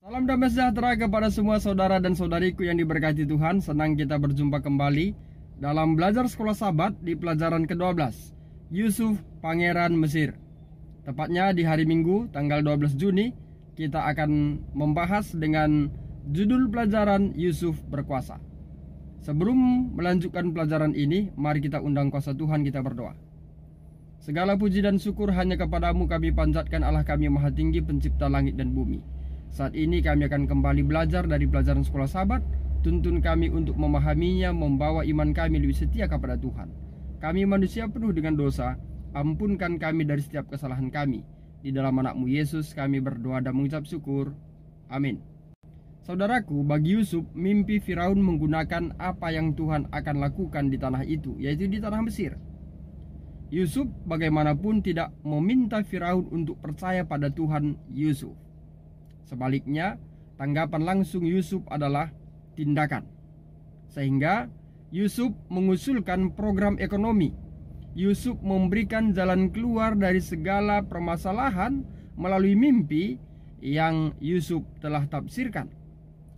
Salam damai sejahtera kepada semua saudara dan saudariku yang diberkati Tuhan. Senang kita berjumpa kembali dalam belajar sekolah Sabat di pelajaran ke-12, Yusuf Pangeran Mesir. Tepatnya di hari Minggu tanggal 12 Juni kita akan membahas dengan judul pelajaran Yusuf Berkuasa. Sebelum melanjutkan pelajaran ini, mari kita undang kuasa Tuhan, kita berdoa. Segala puji dan syukur hanya kepadamu kami panjatkan, Allah kami Maha Tinggi, pencipta langit dan bumi. Saat ini kami akan kembali belajar dari pelajaran sekolah Sabat. Tuntun kami untuk memahaminya, membawa iman kami lebih setia kepada Tuhan. Kami manusia penuh dengan dosa, ampunkan kami dari setiap kesalahan kami. Di dalam anak-Mu Yesus kami berdoa dan mengucap syukur. Amin. Saudaraku, bagi Yusuf, mimpi Firaun menggunakan apa yang Tuhan akan lakukan di tanah itu, yaitu di tanah Mesir. Yusuf bagaimanapun tidak meminta Firaun untuk percaya pada Tuhan Yusuf. Sebaliknya, tanggapan langsung Yusuf adalah tindakan. Sehingga Yusuf mengusulkan program ekonomi. Yusuf memberikan jalan keluar dari segala permasalahan melalui mimpi yang Yusuf telah tafsirkan.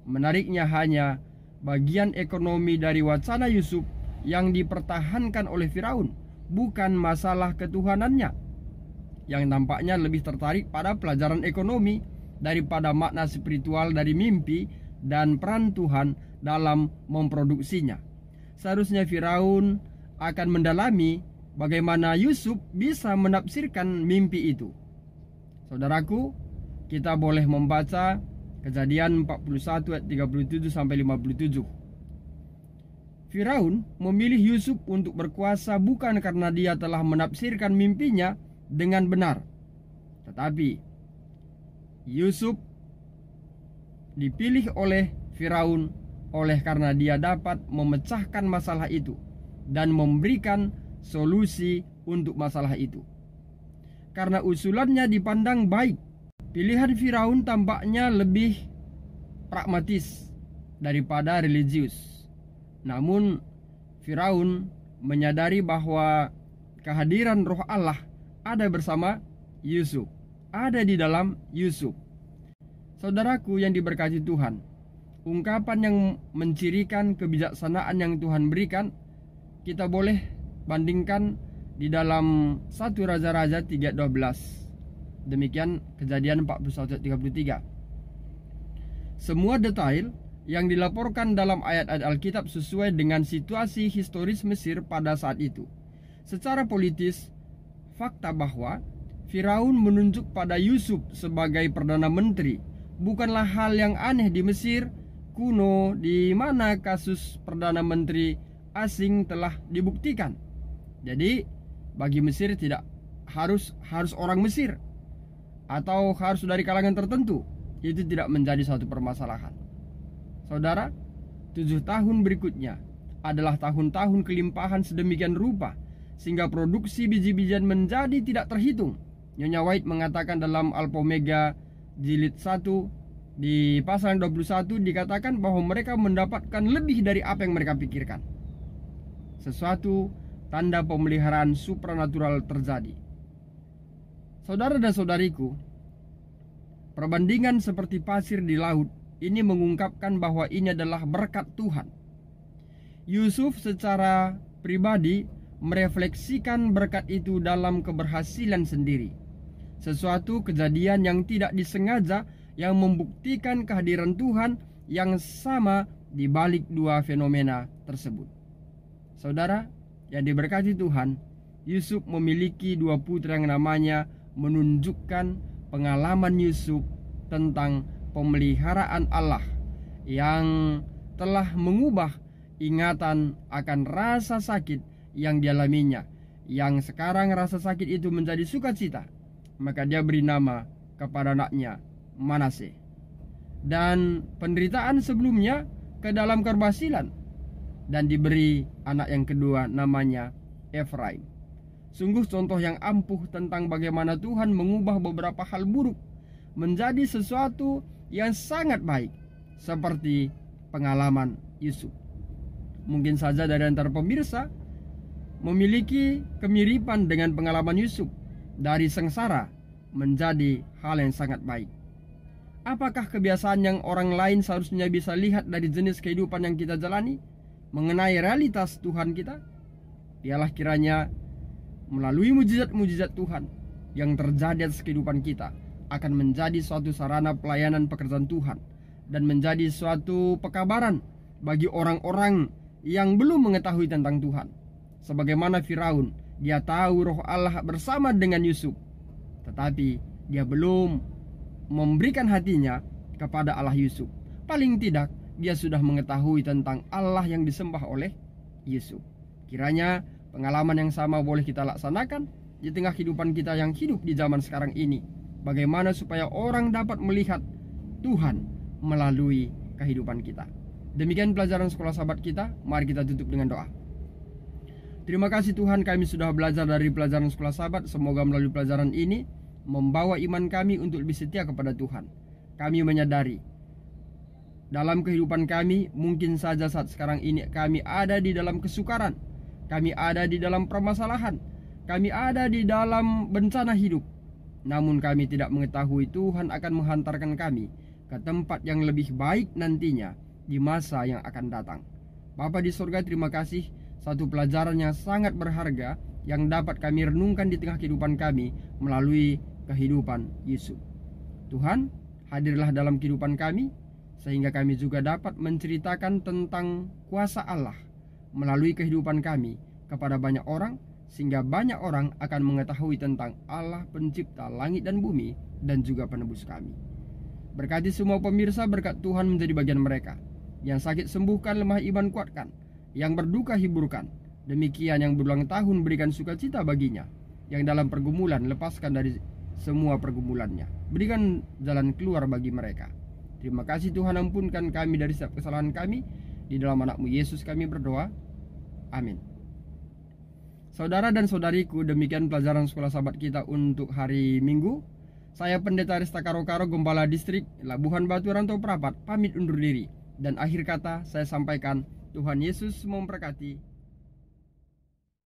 Menariknya hanya bagian ekonomi dari wacana Yusuf yang dipertahankan oleh Firaun, bukan masalah ketuhanannya, yang nampaknya lebih tertarik pada pelajaran ekonomi daripada makna spiritual dari mimpi dan peran Tuhan dalam memproduksinya. Seharusnya Firaun akan mendalami bagaimana Yusuf bisa menafsirkan mimpi itu. Saudaraku, kita boleh membaca Kejadian 41 ayat 37 sampai 57. Firaun memilih Yusuf untuk berkuasa bukan karena dia telah menafsirkan mimpinya dengan benar, tetapi Yusuf dipilih oleh Firaun oleh karena dia dapat memecahkan masalah itu dan memberikan solusi untuk masalah itu. Karena usulannya dipandang baik, pilihan Firaun tampaknya lebih pragmatis daripada religius. Namun Firaun menyadari bahwa kehadiran Roh Allah ada bersama Yusuf, ada di dalam Yusuf. Saudaraku yang diberkati Tuhan, ungkapan yang mencirikan kebijaksanaan yang Tuhan berikan, kita boleh bandingkan di dalam 1 Raja-Raja 3:12. Demikian Kejadian 41 ayat 33. Semua detail yang dilaporkan dalam ayat-ayat Alkitab sesuai dengan situasi historis Mesir pada saat itu. Secara politis, fakta bahwa Firaun menunjuk pada Yusuf sebagai Perdana Menteri bukanlah hal yang aneh di Mesir kuno, di mana kasus Perdana Menteri asing telah dibuktikan. Jadi, bagi Mesir tidak harus orang Mesir atau harus dari kalangan tertentu. Itu tidak menjadi suatu permasalahan. Saudara, 7 tahun berikutnya adalah tahun-tahun kelimpahan sedemikian rupa sehingga produksi biji-bijian menjadi tidak terhitung. Nyonya White mengatakan dalam Alpomega jilid 1 di pasal 21 dikatakan bahwa mereka mendapatkan lebih dari apa yang mereka pikirkan. Sesuatu tanda pemeliharaan supranatural terjadi. Saudara dan saudariku, perbandingan seperti pasir di laut ini mengungkapkan bahwa ini adalah berkat Tuhan. Yusuf secara pribadi merefleksikan berkat itu dalam keberhasilan sendiri. Sesuatu kejadian yang tidak disengaja yang membuktikan kehadiran Tuhan yang sama di balik dua fenomena tersebut. Saudara yang diberkati Tuhan, Yusuf memiliki 2 putra yang namanya menunjukkan pengalaman Yusuf tentang pemeliharaan Allah yang telah mengubah ingatan akan rasa sakit yang dialaminya, yang sekarang rasa sakit itu menjadi sukacita. Maka dia beri nama kepada anaknya Manase, dan penderitaan sebelumnya ke dalam keberhasilan, dan diberi anak yang kedua namanya Efraim. Sungguh contoh yang ampuh tentang bagaimana Tuhan mengubah beberapa hal buruk menjadi sesuatu yang sangat baik, seperti pengalaman Yusuf. Mungkin saja dari antara pemirsa memiliki kemiripan dengan pengalaman Yusuf, dari sengsara menjadi hal yang sangat baik. Apakah kebiasaan yang orang lain seharusnya bisa lihat dari jenis kehidupan yang kita jalani mengenai realitas Tuhan kita? Biarlah kiranya melalui mujizat-mujizat Tuhan yang terjadi atas kehidupan kita akan menjadi suatu sarana pelayanan pekerjaan Tuhan dan menjadi suatu pekabaran bagi orang-orang yang belum mengetahui tentang Tuhan. Sebagaimana Firaun, dia tahu roh Allah bersama dengan Yusuf, tetapi dia belum memberikan hatinya kepada Allah Yusuf. Paling tidak dia sudah mengetahui tentang Allah yang disembah oleh Yusuf. Kiranya pengalaman yang sama boleh kita laksanakan di tengah kehidupan kita yang hidup di zaman sekarang ini. Bagaimana supaya orang dapat melihat Tuhan melalui kehidupan kita. Demikian pelajaran sekolah sahabat kita. Mari kita tutup dengan doa. Terima kasih Tuhan, kami sudah belajar dari pelajaran sekolah sahabat. Semoga melalui pelajaran ini membawa iman kami untuk lebih setia kepada Tuhan. Kami menyadari dalam kehidupan kami mungkin saja saat sekarang ini kami ada di dalam kesukaran, kami ada di dalam permasalahan, kami ada di dalam bencana hidup. Namun kami tidak mengetahui Tuhan akan menghantarkan kami ke tempat yang lebih baik nantinya di masa yang akan datang. Bapa di surga, terima kasih, satu pelajaran yang sangat berharga yang dapat kami renungkan di tengah kehidupan kami melalui kehidupan Yusuf. Tuhan, hadirlah dalam kehidupan kami sehingga kami juga dapat menceritakan tentang kuasa Allah melalui kehidupan kami kepada banyak orang, sehingga banyak orang akan mengetahui tentang Allah pencipta langit dan bumi dan juga penebus kami. Berkati semua pemirsa, berkat Tuhan menjadi bagian mereka. Yang sakit sembuhkan, lemah iman kuatkan, yang berduka hiburkan. Demikian yang berulang tahun berikan sukacita baginya, yang dalam pergumulan lepaskan dari semua pergumulannya. Berikan jalan keluar bagi mereka. Terima kasih Tuhan, ampunkan kami dari setiap kesalahan kami. Di dalam anak-Mu Yesus kami berdoa. Amin. Saudara dan saudariku, demikian pelajaran sekolah sahabat kita untuk hari Minggu. Saya Pendeta Rista Karo-Karo, Gembala Distrik Labuhan Batu Rantau Prapat, pamit undur diri. Dan akhir kata saya sampaikan, Tuhan Yesus memberkati.